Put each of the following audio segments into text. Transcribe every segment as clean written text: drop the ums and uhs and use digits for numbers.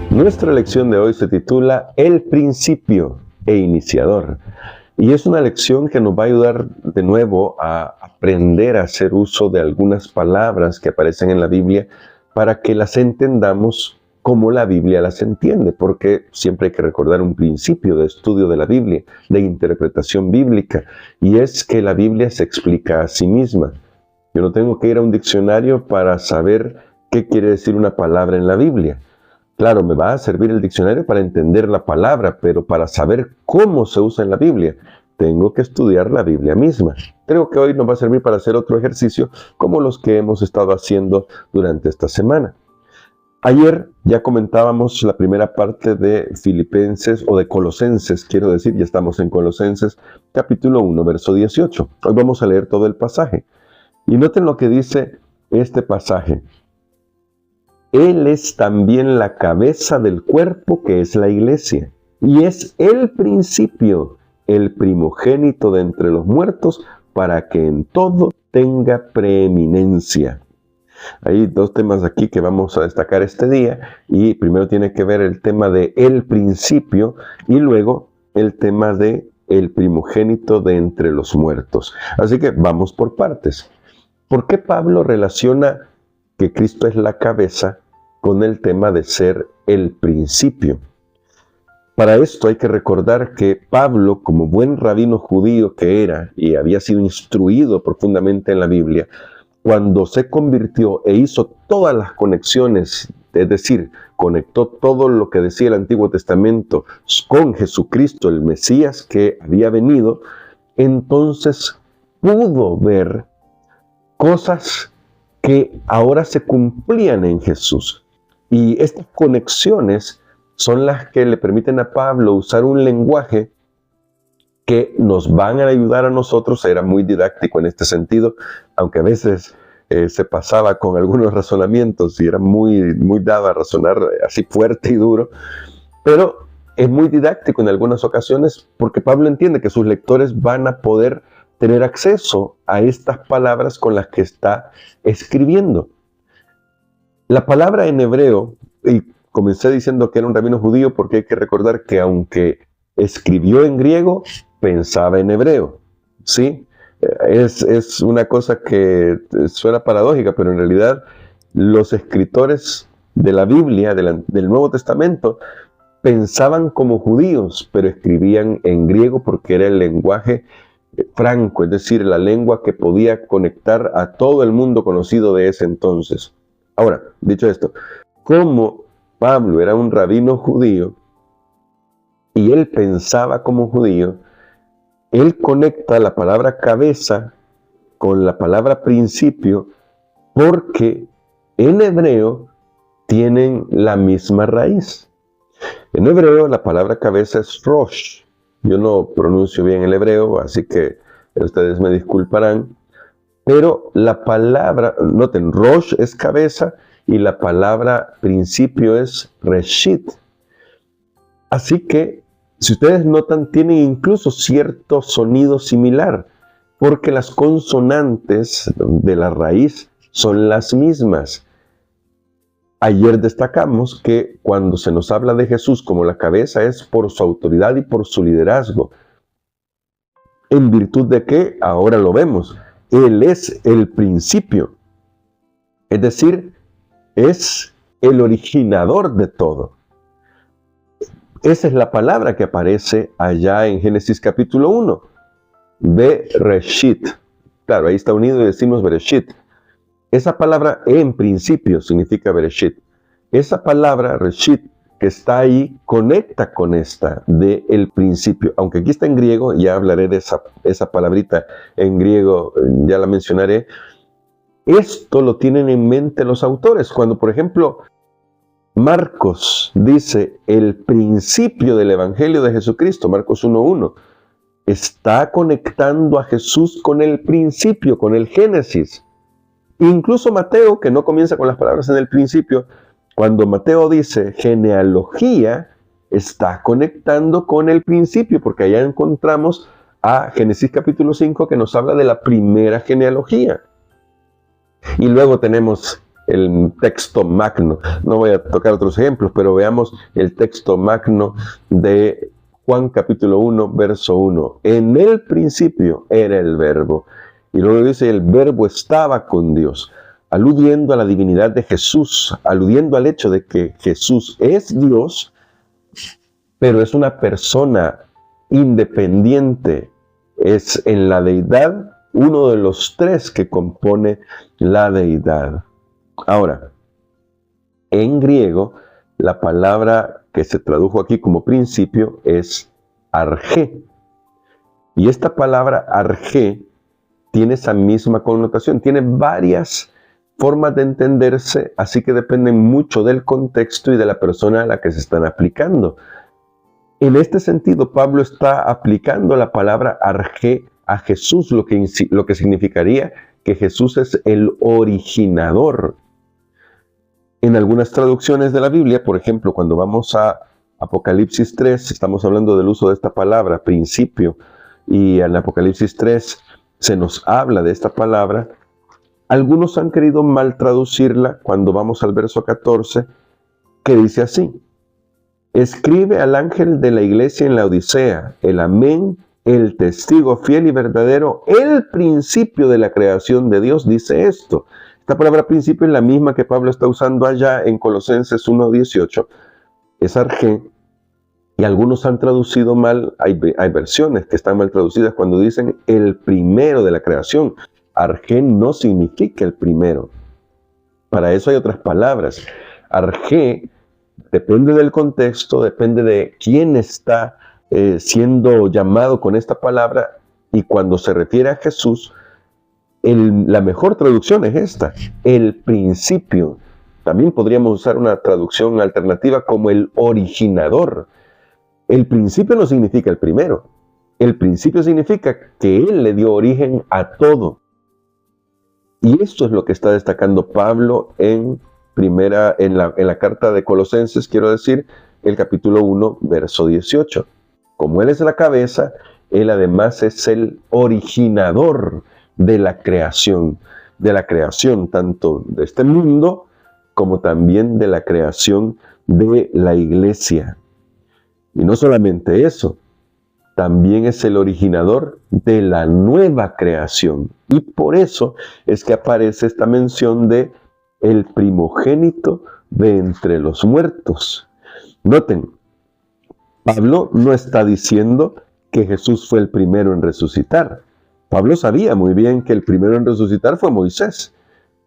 Nuestra lección de hoy se titula El principio e iniciador. Y es una lección que nos va a ayudar de nuevo a aprender a hacer uso de algunas palabras que aparecen en la Biblia para que las entendamos como la Biblia las entiende, porque siempre hay que recordar un principio de estudio de la Biblia, de interpretación bíblica, y es que la Biblia se explica a sí misma. Yo no tengo que ir a un diccionario para saber qué quiere decir una palabra en la Biblia. Claro, me va a servir el diccionario para entender la palabra, pero para saber cómo se usa en la Biblia, tengo que estudiar la Biblia misma. Creo que hoy nos va a servir para hacer otro ejercicio como los que hemos estado haciendo durante esta semana. Ayer ya comentábamos la primera parte de Filipenses, o de Colosenses, quiero decir, ya estamos en Colosenses, capítulo 1, verso 18. Hoy vamos a leer todo el pasaje. Y noten lo que dice este pasaje. Él es también la cabeza del cuerpo que es la iglesia, y es el principio, el primogénito de entre los muertos, para que en todo tenga preeminencia. Hay dos temas aquí que vamos a destacar este día, y primero tiene que ver el tema de el principio, y luego el tema de el primogénito de entre los muertos. Así que vamos por partes. ¿Por qué Pablo relaciona que Cristo es la cabeza con el tema de ser el principio? Para esto hay que recordar que Pablo, como buen rabino judío que era y había sido instruido profundamente en la Biblia, cuando se convirtió e hizo todas las conexiones, es decir, conectó todo lo que decía el Antiguo Testamento con Jesucristo, el Mesías que había venido, entonces pudo ver cosas que ahora se cumplían en Jesús. Y estas conexiones son las que le permiten a Pablo usar un lenguaje que nos van a ayudar a nosotros. Era muy didáctico en este sentido, aunque a veces se pasaba con algunos razonamientos y era muy dado a razonar así fuerte y duro, pero es muy didáctico en algunas ocasiones porque Pablo entiende que sus lectores van a poder tener acceso a estas palabras con las que está escribiendo. La palabra en hebreo, y comencé diciendo que era un rabino judío porque hay que recordar que aunque escribió en griego, pensaba en hebreo, ¿sí? Es una cosa que suena paradójica, pero en realidad los escritores de la Biblia, del Nuevo Testamento, pensaban como judíos, pero escribían en griego porque era el lenguaje franco, es decir, la lengua que podía conectar a todo el mundo conocido de ese entonces. Ahora, dicho esto, como Pablo era un rabino judío y él pensaba como judío, él conecta la palabra cabeza con la palabra principio porque en hebreo tienen la misma raíz. En hebreo la palabra cabeza es rosh. Yo no pronuncio bien el hebreo, así que ustedes me disculparán. Pero la palabra, noten, rosh es cabeza y la palabra principio es reshit. Así que, si ustedes notan, tienen incluso cierto sonido similar, porque las consonantes de la raíz son las mismas. Ayer destacamos que cuando se nos habla de Jesús como la cabeza es por su autoridad y por su liderazgo. ¿En virtud de qué? Ahora lo vemos. Él es el principio. Es decir, es el originador de todo. Esa es la palabra que aparece allá en Génesis capítulo 1. Bereshit. Claro, ahí está unido y decimos Bereshit. Esa palabra en principio significa Bereshit. Esa palabra Reshit que está ahí conecta con esta de el principio. Aunque aquí está en griego, ya hablaré de esa palabrita en griego, ya la mencionaré. Esto lo tienen en mente los autores. Cuando, por ejemplo, Marcos dice el principio del Evangelio de Jesucristo, Marcos 1:1, está conectando a Jesús con el principio, con el Génesis. Incluso Mateo, que no comienza con las palabras en el principio, cuando Mateo dice genealogía, está conectando con el principio, porque allá encontramos a Génesis capítulo 5 que nos habla de la primera genealogía. Y luego tenemos el texto magno. No voy a tocar otros ejemplos, pero veamos el texto magno de Juan capítulo 1, verso 1. En el principio era el verbo. Y luego dice, el verbo estaba con Dios, aludiendo a la divinidad de Jesús, aludiendo al hecho de que Jesús es Dios, pero es una persona independiente. Es en la deidad uno de los tres que compone la deidad. Ahora, en griego, la palabra que se tradujo aquí como principio es arjé. Y esta palabra arjé tiene esa misma connotación, tiene varias formas de entenderse, así que dependen mucho del contexto y de la persona a la que se están aplicando. En este sentido, Pablo está aplicando la palabra arjé a Jesús, lo que significaría que Jesús es el originador. En algunas traducciones de la Biblia, por ejemplo, cuando vamos a Apocalipsis 3, estamos hablando del uso de esta palabra, principio, y en Apocalipsis 3 se nos habla de esta palabra. Algunos han querido mal traducirla cuando vamos al verso 14, que dice así: escribe al ángel de la iglesia en la Odisea, el amén, el testigo fiel y verdadero, el principio de la creación de Dios, dice esto. Esta palabra principio es la misma que Pablo está usando allá en Colosenses 1:18. Es arjé, y algunos han traducido mal, hay versiones que están mal traducidas cuando dicen el primero de la creación. Arjé no significa el primero. Para eso hay otras palabras. Arjé depende del contexto, depende de quién está siendo llamado con esta palabra, y cuando se refiere a Jesús, la mejor traducción es esta, el principio. También podríamos usar una traducción alternativa como el originador. El principio no significa el primero. El principio significa que Él le dio origen a todo. Y esto es lo que está destacando Pablo en la carta de Colosenses, quiero decir, el capítulo 1, verso 18. Como Él es la cabeza, Él además es el originador de la creación tanto de este mundo como también de la creación de la iglesia. Y no solamente eso, también es el originador de la nueva creación. Y por eso es que aparece esta mención de el primogénito de entre los muertos. Noten, Pablo no está diciendo que Jesús fue el primero en resucitar. Pablo sabía muy bien que el primero en resucitar fue Moisés.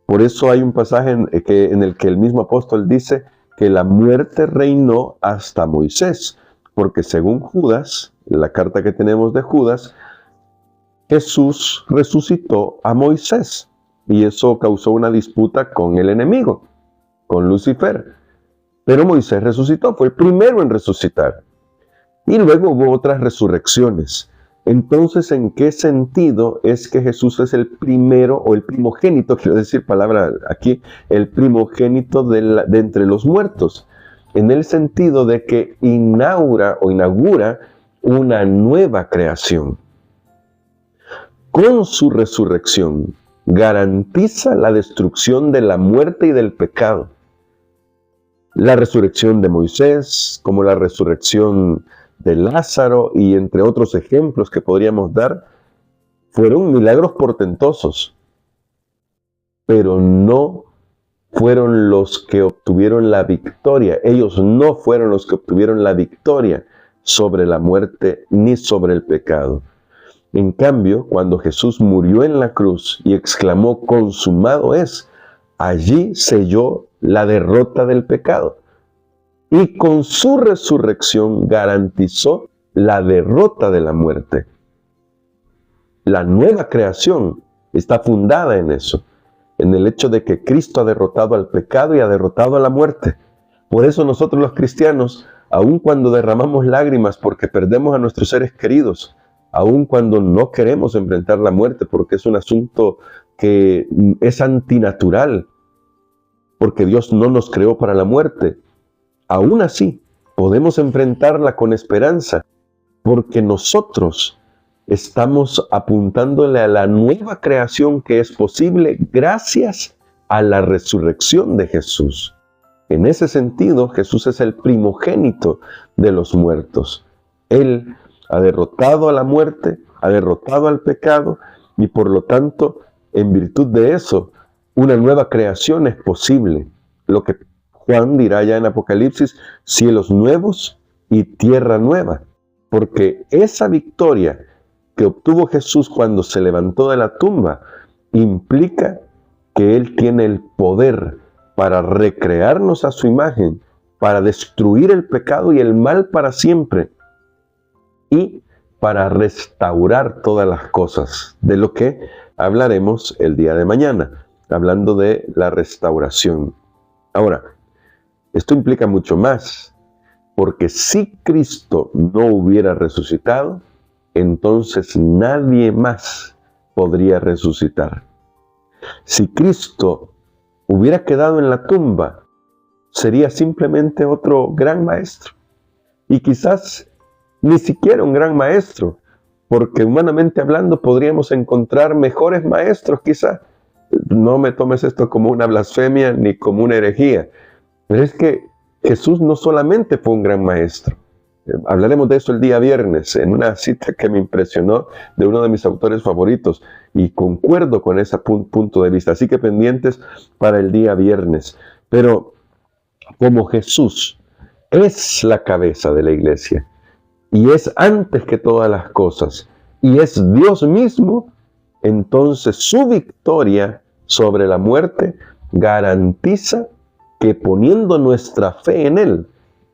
Por eso hay un pasaje en el que el mismo apóstol dice que la muerte reinó hasta Moisés. Porque según Judas, la carta que tenemos de Judas, Jesús resucitó a Moisés. Y eso causó una disputa con el enemigo, con Lucifer. Pero Moisés resucitó, fue el primero en resucitar. Y luego hubo otras resurrecciones. Entonces, ¿en qué sentido es que Jesús es el primero o el primogénito? Quiero decir palabra aquí, el primogénito de entre los muertos. En el sentido de que inaugura una nueva creación. Con su resurrección garantiza la destrucción de la muerte y del pecado. La resurrección de Moisés, como la resurrección de Lázaro y entre otros ejemplos que podríamos dar, fueron milagros portentosos, pero no fueron los que obtuvieron la victoria. Ellos no fueron los que obtuvieron la victoria sobre la muerte ni sobre el pecado. En cambio, cuando Jesús murió en la cruz y exclamó consumado es, allí selló la derrota del pecado. Y con su resurrección garantizó la derrota de la muerte. La nueva creación está fundada en eso, en el hecho de que Cristo ha derrotado al pecado y ha derrotado a la muerte. Por eso nosotros los cristianos, aun cuando derramamos lágrimas porque perdemos a nuestros seres queridos, aun cuando no queremos enfrentar la muerte porque es un asunto que es antinatural, porque Dios no nos creó para la muerte, aún así podemos enfrentarla con esperanza, porque nosotros estamos apuntándole a la nueva creación que es posible gracias a la resurrección de Jesús. En ese sentido, Jesús es el primogénito de los muertos. Él ha derrotado a la muerte, ha derrotado al pecado y por lo tanto, en virtud de eso, una nueva creación es posible. Lo que Juan dirá ya en Apocalipsis, cielos nuevos y tierra nueva. Porque esa victoria que obtuvo Jesús cuando se levantó de la tumba implica que Él tiene el poder para recrearnos a su imagen, para destruir el pecado y el mal para siempre y para restaurar todas las cosas, de lo que hablaremos el día de mañana, hablando de la restauración. Ahora, esto implica mucho más, porque si Cristo no hubiera resucitado, entonces nadie más podría resucitar. Si Cristo hubiera quedado en la tumba, sería simplemente otro gran maestro. Y quizás ni siquiera un gran maestro, porque humanamente hablando podríamos encontrar mejores maestros quizás. No me tomes esto como una blasfemia ni como una herejía, pero es que Jesús no solamente fue un gran maestro. Hablaremos de eso el día viernes, en una cita que me impresionó de uno de mis autores favoritos, y concuerdo con ese punto de vista. Así que pendientes para el día viernes. Pero como Jesús es la cabeza de la iglesia, y es antes que todas las cosas, y es Dios mismo, entonces su victoria sobre la muerte garantiza que poniendo nuestra fe en Él,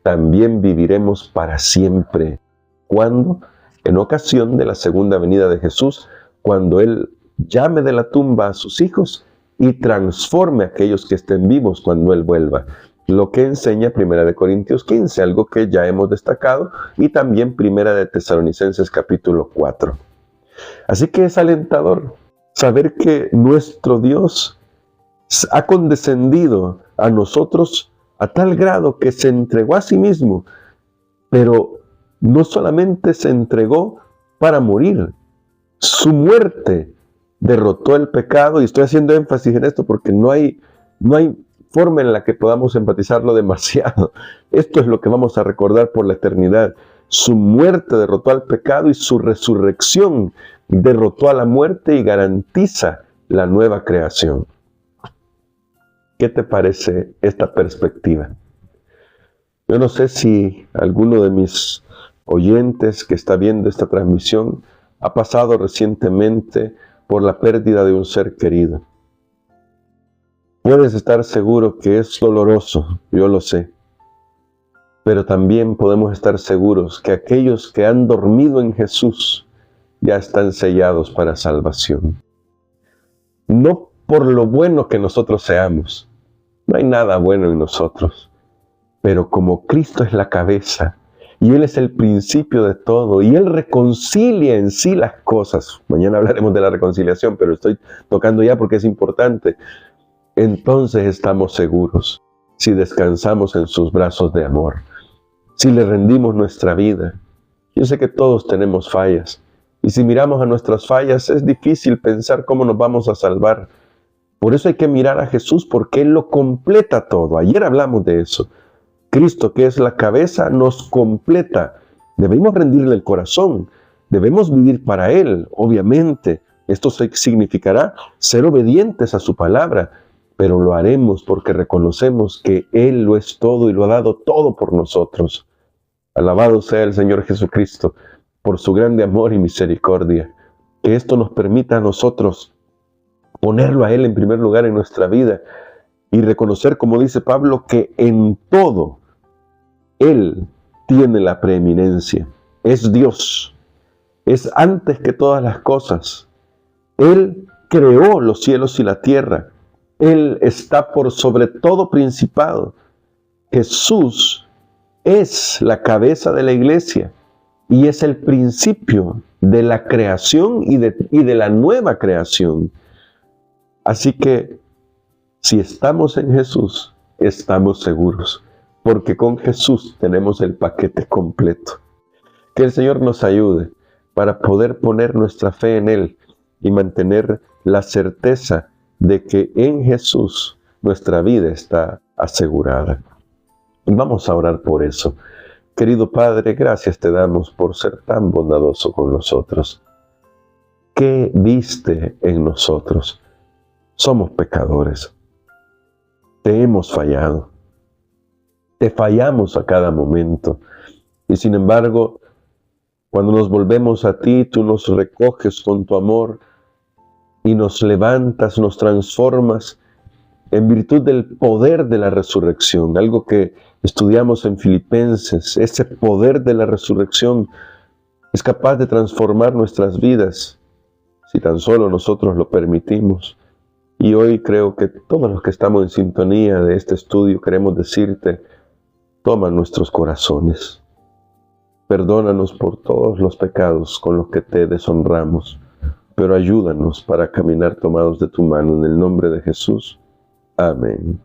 también viviremos para siempre. ¿Cuándo? En ocasión de la segunda venida de Jesús, cuando Él llame de la tumba a sus hijos y transforme a aquellos que estén vivos cuando Él vuelva. Lo que enseña 1 Corintios 15, algo que ya hemos destacado, y también 1 Tesalonicenses capítulo 4. Así que es alentador saber que nuestro Dios ha condescendido a nosotros a tal grado que se entregó a sí mismo, pero no solamente se entregó para morir. Su muerte derrotó el pecado, y estoy haciendo énfasis en esto porque no hay forma en la que podamos enfatizarlo demasiado. Esto es lo que vamos a recordar por la eternidad. Su muerte derrotó al pecado y su resurrección derrotó a la muerte y garantiza la nueva creación. ¿Qué te parece esta perspectiva? Yo no sé si alguno de mis oyentes que está viendo esta transmisión ha pasado recientemente por la pérdida de un ser querido. Puedes estar seguro que es doloroso, yo lo sé. Pero también podemos estar seguros que aquellos que han dormido en Jesús ya están sellados para salvación. No por lo bueno que nosotros seamos. No hay nada bueno en nosotros. Pero como Cristo es la cabeza, y Él es el principio de todo, y Él reconcilia en sí las cosas. Mañana hablaremos de la reconciliación, pero estoy tocando ya porque es importante. Entonces estamos seguros si descansamos en sus brazos de amor, si le rendimos nuestra vida. Yo sé que todos tenemos fallas, y si miramos a nuestras fallas es difícil pensar cómo nos vamos a salvar. Por eso hay que mirar a Jesús, porque Él lo completa todo. Ayer hablamos de eso. Cristo, que es la cabeza, nos completa. Debemos rendirle el corazón, debemos vivir para Él, obviamente. Esto significará ser obedientes a su palabra, pero lo haremos porque reconocemos que Él lo es todo y lo ha dado todo por nosotros. Alabado sea el Señor Jesucristo por su grande amor y misericordia. Que esto nos permita a nosotros ponerlo a Él en primer lugar en nuestra vida y reconocer, como dice Pablo, que en todo Él tiene la preeminencia. Es Dios. Es antes que todas las cosas. Él creó los cielos y la tierra. Él está por sobre todo principado. Jesús es la cabeza de la iglesia y es el principio de la creación y de la nueva creación. Así que si estamos en Jesús, estamos seguros, porque con Jesús tenemos el paquete completo. Que el Señor nos ayude para poder poner nuestra fe en Él y mantener la certeza de que en Jesús nuestra vida está asegurada. Vamos a orar por eso. Querido Padre, gracias te damos por ser tan bondadoso con nosotros. ¿Qué viste en nosotros? Somos pecadores. Te hemos fallado. Te fallamos a cada momento. Y sin embargo, cuando nos volvemos a ti, tú nos recoges con tu amor y nos levantas, nos transformas en virtud del poder de la resurrección. Algo que estudiamos en Filipenses, ese poder de la resurrección es capaz de transformar nuestras vidas si tan solo nosotros lo permitimos. Y hoy creo que todos los que estamos en sintonía de este estudio queremos decirte, toma nuestros corazones. Perdónanos por todos los pecados con los que te deshonramos, pero ayúdanos para caminar tomados de tu mano en el nombre de Jesús. Amén.